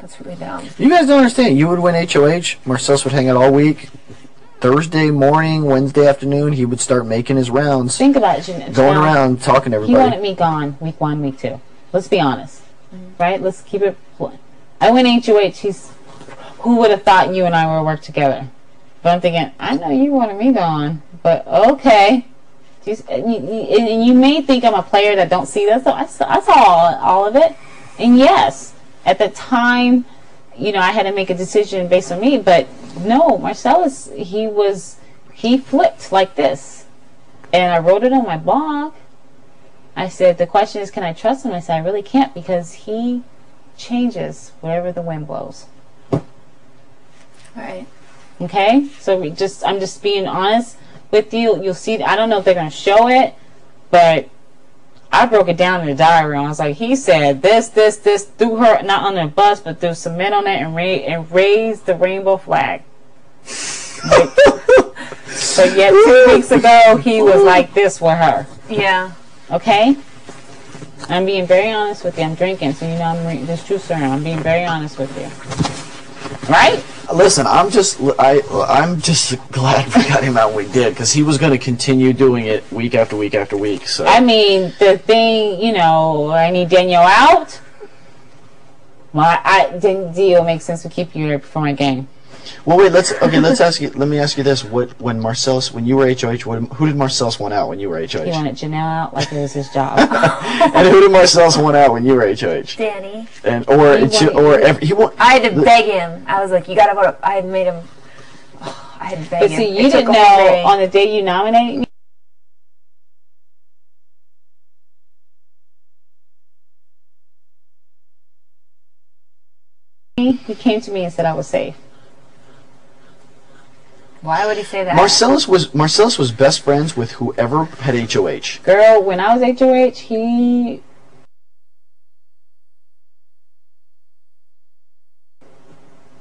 That's really dumb. You guys don't understand. You would win HOH. Marcellas would hang out all week. Thursday morning, Wednesday afternoon, he would start making his rounds. Think about it, Janelle. Going around talking to everybody. He wanted me gone week 1, week 2. Let's be honest. Right? Let's keep it blunt. I win HOH. Who would have thought you and I would work together? But I'm thinking, I know you wanted me gone, but okay. And you may think I'm a player that don't see that, so I saw all of it. And yes, at the time, you know, I had to make a decision based on me, but no, Marcellas, he flipped like this. And I wrote it on my blog. I said, the question is, can I trust him? I said, I really can't, because he changes wherever the wind blows. Right. Okay? So I'm just being honest with you. You'll see, I don't know if they're going to show it, but I broke it down in the diary. I was like, he said this, threw her, not on the bus, but threw cement on it and raised the rainbow flag. But yet 2 weeks ago, he was like this with her. Yeah. Okay? I'm being very honest with you. I'm drinking, so you know I'm this juice around. I'm being very honest with you. Right? Listen, I'm just glad we got him out when we did, because he was going to continue doing it week after week after week. So I mean, the thing, you know, I need Danielle out. Well, I didn't deal make sense to keep you here before my game. Well, wait. Let me ask you this: when Marcellas, when you were HOH, who did Marcellas want out when you were HOH? He wanted Janelle out like it was his job. And who did Marcellas want out when you were HOH? Danny. And I had to beg him. I was like, you gotta vote. I had made him. I had to beg him. But see, you didn't know on the day you nominated me. He came to me and said I was safe. Why would he say that? Marcellas was best friends with whoever had HOH. Girl, when I was HOH, he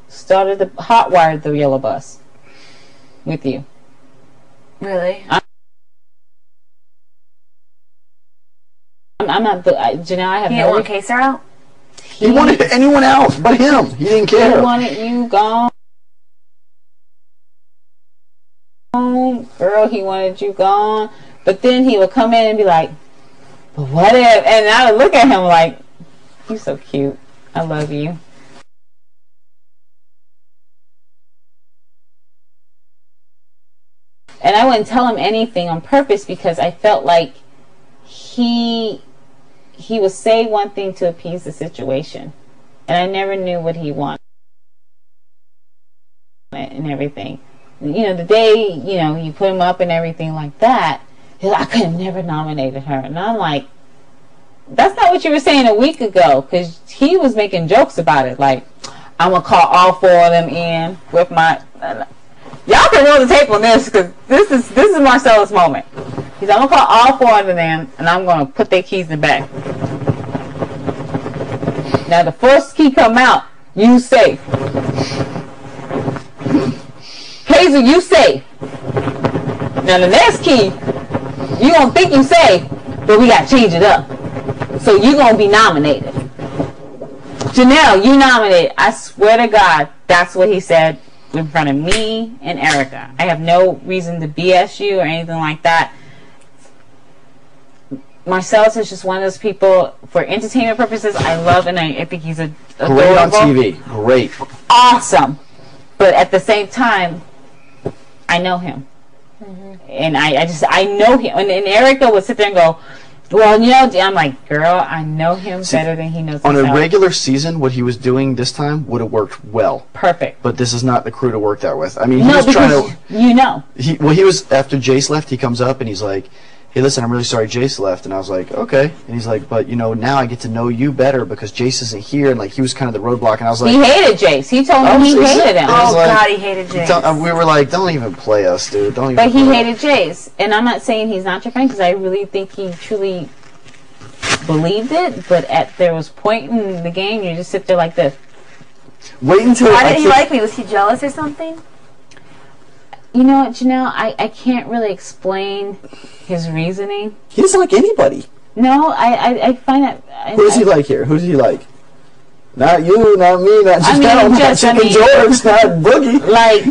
started the hot-wired the yellow bus with you. Really? I'm not. Janelle, I have he no. didn't want Kaser out. He wanted anyone out but him. He didn't care. He wanted you gone. Girl, he wanted you gone. But then he would come in and be like, but what if? And I would look at him like, you're so cute. I love you. And I wouldn't tell him anything on purpose, because I felt like he would say one thing to appease the situation. And I never knew what he wanted and everything. You know, the day, you know, you put him up and everything like that, he's like, I could have never nominated her. And I'm like, that's not what you were saying a week ago, because he was making jokes about it. Like, I'm going to call all 4 of them in with my... Y'all can roll the tape on this, because this is Marcellas' moment. He's like, I'm going to call all 4 of them, and I'm going to put their keys in the back. Now, the first key come out, you safe. Hazel, you safe. Now the next key, you gonna think you safe, but we gotta change it up. So you gonna be nominated. Janelle, you nominated. I swear to God, that's what he said in front of me and Erica. I have no reason to BS you or anything like that. Marcellas is just one of those people, for entertainment purposes, I love, and I think he's a great on TV. Great. Awesome. But at the same time, I know him. And I know him. And Erica would sit there and go, well, you know, I'm like, girl, I know him better than he knows himself. On a regular season, what he was doing this time would have worked well. Perfect. But this is not the crew to work that with. I mean, he no, was trying to... You know. He was, after Jase left, he comes up and he's like, hey, listen, I'm really sorry Jase left. And I was like, okay. And he's like, but, you know, now I get to know you better because Jase isn't here. And, like, he was kind of the roadblock. And I was like... He hated Jase. He told me he hated him. Oh, like, God, he hated Jase. We were like, don't even play us, dude. Don't even But he hated Jase. And I'm not saying he's not your friend, because I really think he truly believed it. But there was point in the game, you just sit there like this. Wait until... Why didn't he like me? Was he jealous or something? You know what, Janelle? I can't really explain his reasoning. He doesn't like anybody. No, I find that... Who does he like here? Who does he like? Not you, not me, not Janelle, not Chicken George, not Boogie. Like,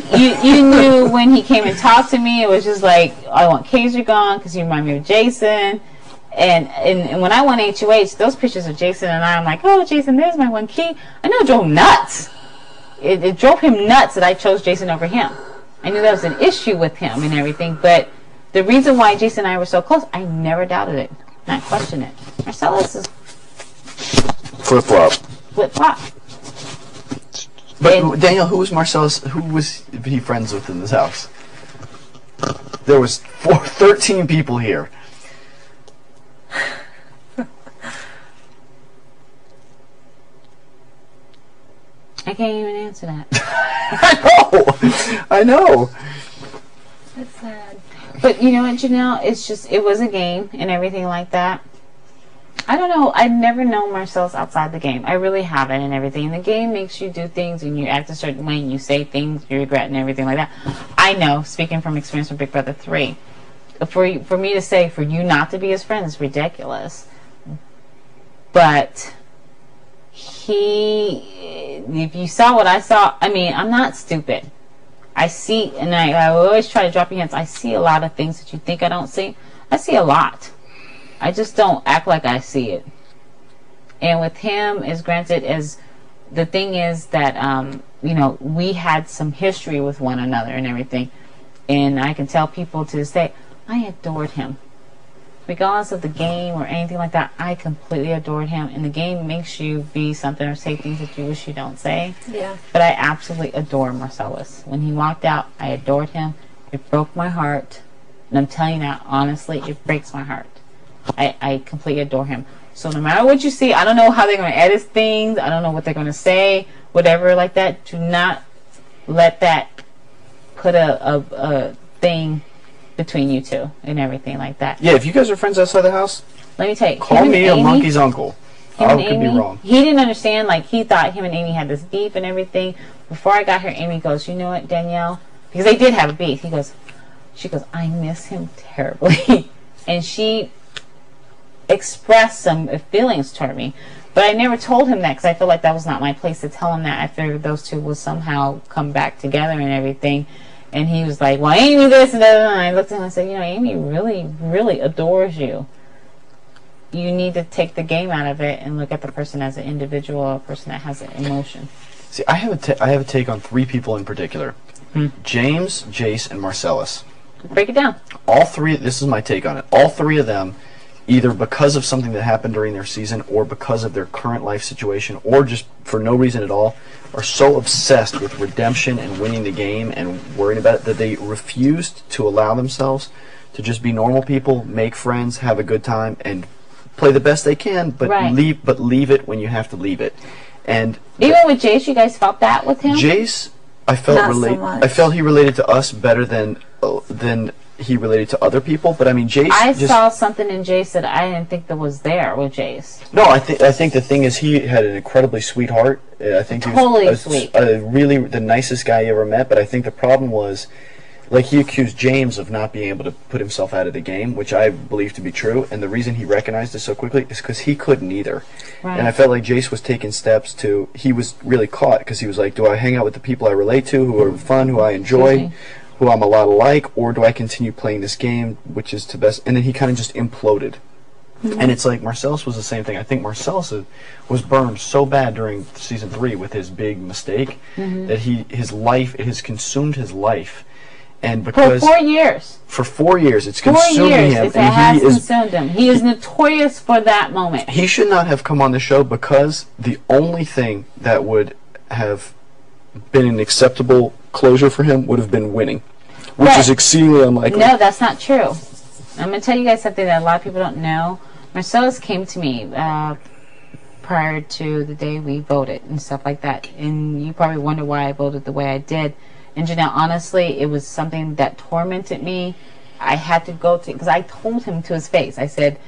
you knew when he came and talked to me, it was just like, I want Kaiser gone because you remind me of Jason. And when I won HOH, those pictures of Jason and I'm like, oh, Jason, there's my one key. I know it drove him nuts. It drove him nuts that I chose Jason over him. I knew that was an issue with him and everything, but the reason why Jason and I were so close, I never doubted it, not questioned it. Marcellas is flip-flop. Flip-flop. But Danielle, who was Marcellas? Who was he friends with in this house? There was 13 people here. I can't even answer that. I know. That's sad. But you know what, Janelle? It's just, it was a game and everything like that. I don't know. I've never known Marcellas outside the game. I really haven't and everything. And the game makes you do things and you act a certain way and you say things you regret and everything like that. I know, speaking from experience from Big Brother 3, for me to say for you not to be his friend is ridiculous. But if you saw what I saw, I mean, I'm not stupid. I see, and I always try to drop your hints. I see a lot of things that you think I don't see. I see a lot. I just don't act like I see it. And with him, as granted, as the thing is that, you know, we had some history with one another and everything. And I can tell people to this day, I adored him. Regardless of the game or anything like that, I completely adored him. And the game makes you be something or say things that you wish you don't say. Yeah. But I absolutely adore Marcellas. When he walked out, I adored him. It broke my heart. And I'm telling you now, honestly, it breaks my heart. I completely adore him. So no matter what you see, I don't know how they're going to edit things. I don't know what they're going to say, whatever like that. Do not let that put a thing between you two and everything like that. Yeah, if you guys are friends outside the house, let me tell you, call me a monkey's uncle. I could be wrong. He didn't understand. Like, he thought him and Amy had this beef and everything. Before I got here, Amy goes, you know what, Danielle? Because they did have a beef. She goes, I miss him terribly. And she expressed some feelings toward me. But I never told him that because I feel like that was not my place to tell him that. I figured those two would somehow come back together and everything. And he was like, well, Amy this and that. And I looked at him and I said, you know, Amy really, really adores you. You need to take the game out of it and look at the person as an individual, a person that has an emotion. See, I have a take on 3 people in particular. James, Jase, and Marcellas. Break it down. All 3, this is my take on it. All 3 of them, either because of something that happened during their season or because of their current life situation or just for no reason at all, are so obsessed with redemption and winning the game and worrying about it that they refused to allow themselves to just be normal people, make friends, have a good time, and play the best they can, but leave it when you have to leave it. And even with Jase, you guys felt that with him? Jase, I felt he related to us better than he related to other people, but I mean, Jase. I saw something in Jase that I didn't think that was there with Jase. No, I think the thing is he had an incredibly sweet heart. I think he was sweet, really the nicest guy you ever met. But I think the problem was, like, he accused James of not being able to put himself out of the game, which I believe to be true. And the reason he recognized it so quickly is because he couldn't either. Right. And I felt like Jase was taking steps to. He was really caught because he was like, do I hang out with the people I relate to, who are fun, who I enjoy, who I'm a lot like, or do I continue playing this game, which is to best? And then he kind of just imploded. And it's like Marcellas was the same thing. I think Marcellas was burned so bad during season 3 with his big mistake that it has consumed his life. And because for 4 years. For 4 years, it's consumed him. It has consumed him. He is notorious for that moment. He should not have come on the show because the only thing that would have been an acceptable closure for him would have been winning, which is exceedingly unlikely. No, that's not true. I'm going to tell you guys something that a lot of people don't know. Marcellas came to me prior to the day we voted and stuff like that, and you probably wonder why I voted the way I did. And Janelle, honestly, it was something that tormented me. I had to go to, because I told him to his face, I said,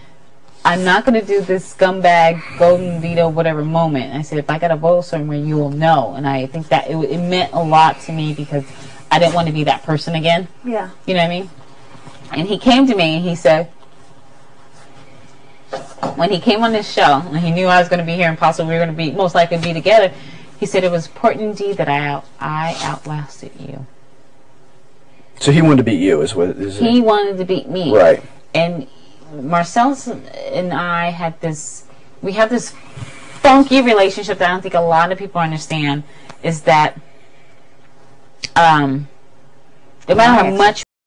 I'm not going to do this scumbag, golden veto, whatever moment. And I said, if I got to vote somewhere, you will know. And I think that it meant a lot to me because I didn't want to be that person again. Yeah. You know what I mean? And he came to me and he said, when he came on this show, and he knew I was going to be here and possibly we were going to be most likely be together, he said it was important indeed that I outlasted you. So he wanted to beat you, is what is it? He wanted to beat me. Right. And Marcellas and I had this, we have this funky relationship that I don't think a lot of people understand, is that no matter how much